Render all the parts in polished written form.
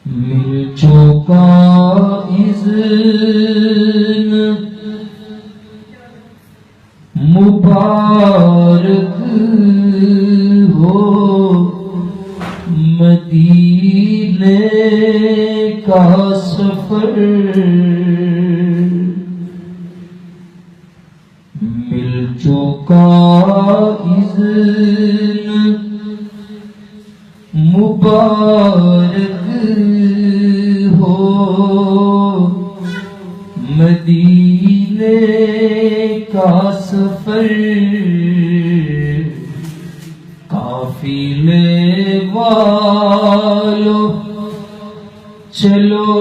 مل چکا اذن مبارک ہو مدینے کا سفر، مل چکا اذن مبارک ہو مدینے کا سفر، قافلے والو چلو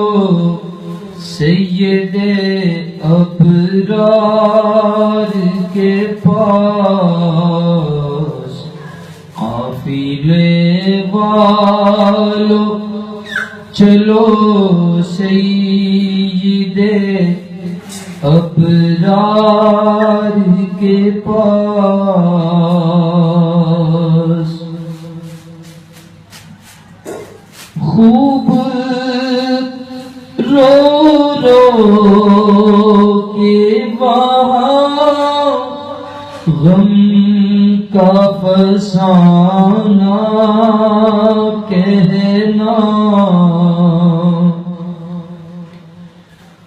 سید ابرار کے پاس، قافلے والو چلو سید ابرار کے پاس، خوب رو رو کے وہاں غم کا فسانہ کہنا،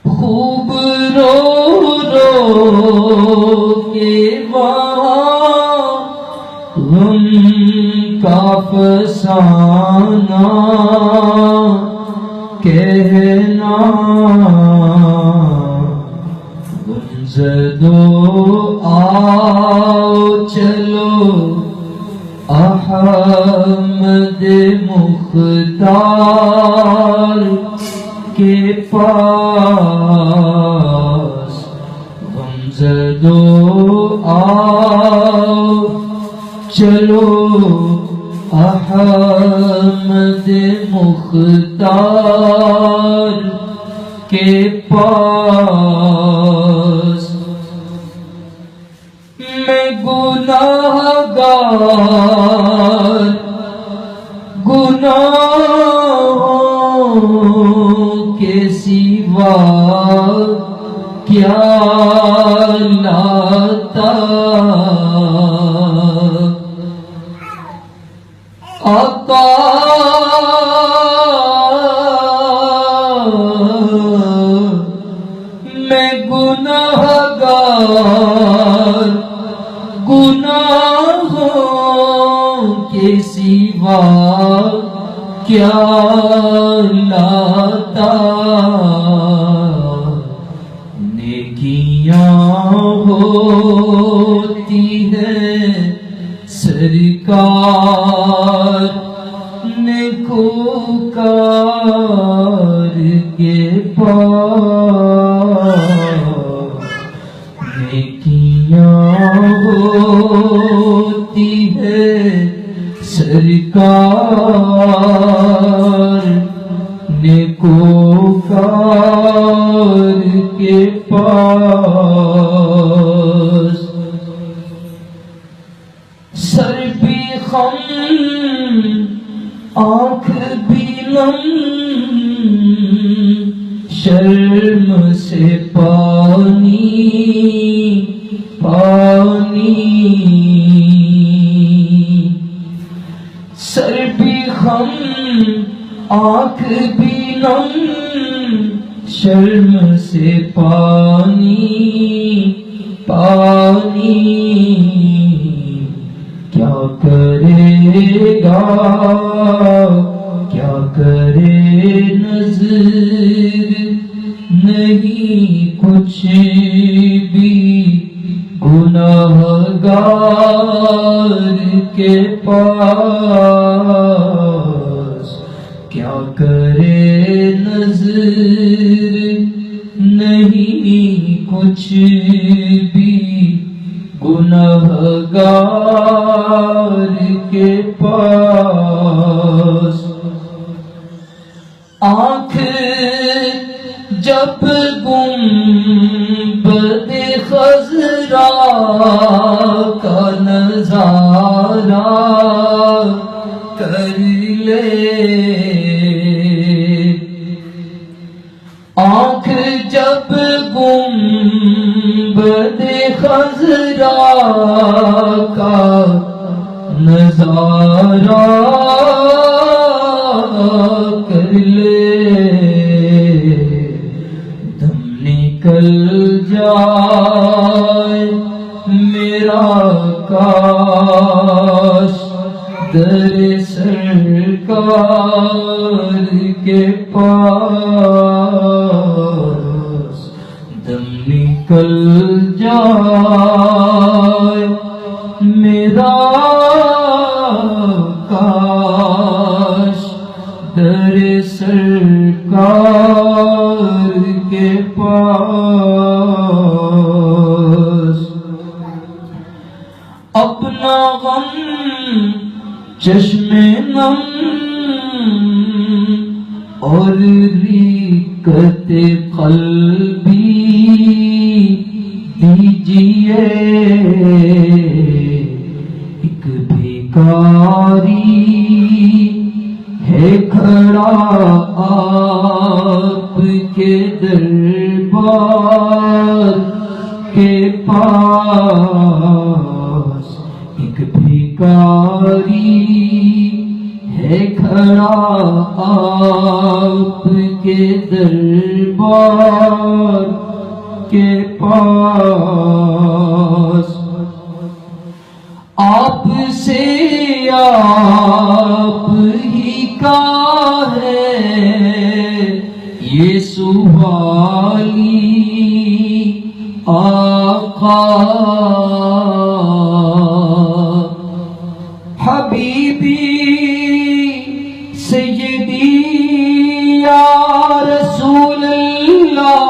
خوب رو رو کے وہاں غم کا فسانہ کہنا، غمزدو آؤ چلو احمد مختار کے پاس، غمزدو آؤ چلو احمد مختار کے پاس، میں گناہگار گناہوں کے سوا کیا لاتا، آقا میں گناہگار گناہوں کے سوا کیا لاتا، نیکیاں ہوتی ہیں سرکار نیکوکار کے پاس، نیکیاں ہوتی ہے سرکار نیکوکار کے پاس، سر بھی خم آنکھ بھی نم شرم سے پانی پانی، سر بھی خم آنکھ بھی نم شرم سے پانی پانی، کیا کرے گا کیا کرے نظر نہیں کچھ بھی گناہگار کے پاس، کیا کرے نظر نہیں کچھ بھی گناہگار کے پاس، آنکھ جب گنبد خضرا کا نظارہ کر لے آنکھ جب گنبد خضرا کا نظارہ کر لے، دم نکل جائے میرا کاش در سرکار کے پاس، دم نکل جائے میرا کاش در سرکار کے پاس، اپنا غم چشم نم اور ریقت قلبی دیجئے، ایک بھکاری ہے کھڑا آپ کے دربار کے پاس، ایک بھکاری ہے کھڑا آپ کے دربار کے پاس، آپ سے آپ ہی کا ہے یہ سوالی آقا، حبیبی سیدی یا رسول اللہ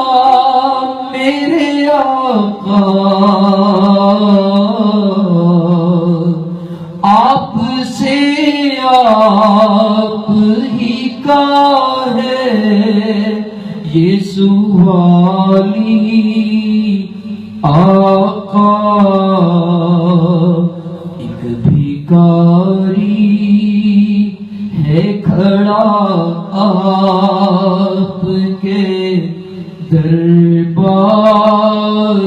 میرے آقا، آپ سے آپ ہی کا ہے یہ سوالی آقا، ایک بھکاری ہے کھڑا آپ کے دربار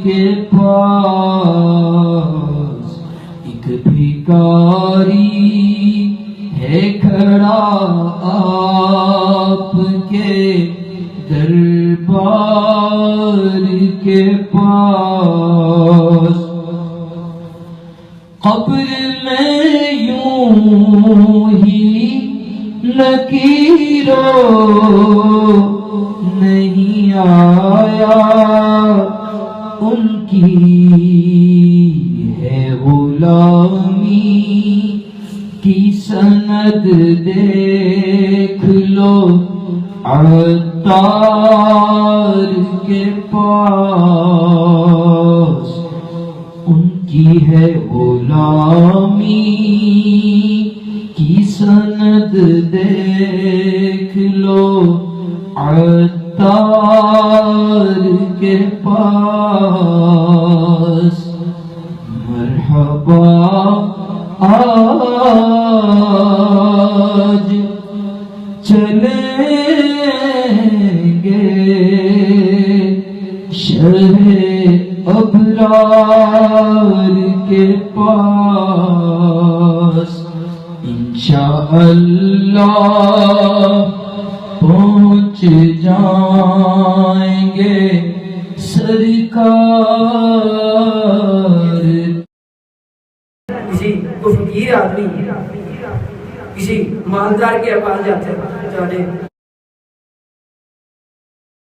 کے پاس، ایک بھکاری ہے کھڑا آپ کے دربار کے پاس، قبر میں یوں ہی نکیرو نہیں آیا، ان کی ہے غلامی کی سند دیکھ لو عطار کے پاس، ان کی ہے غلامی کی سند دیکھ لو عطار کے پاس، مرحبا آج چلیں گے شرح ابرار کے پاس، انشاءاللہ پہنچ جائیں گے سرکار۔ کسی کو فقیر آدمی کسی مالدار کے پاس جاتے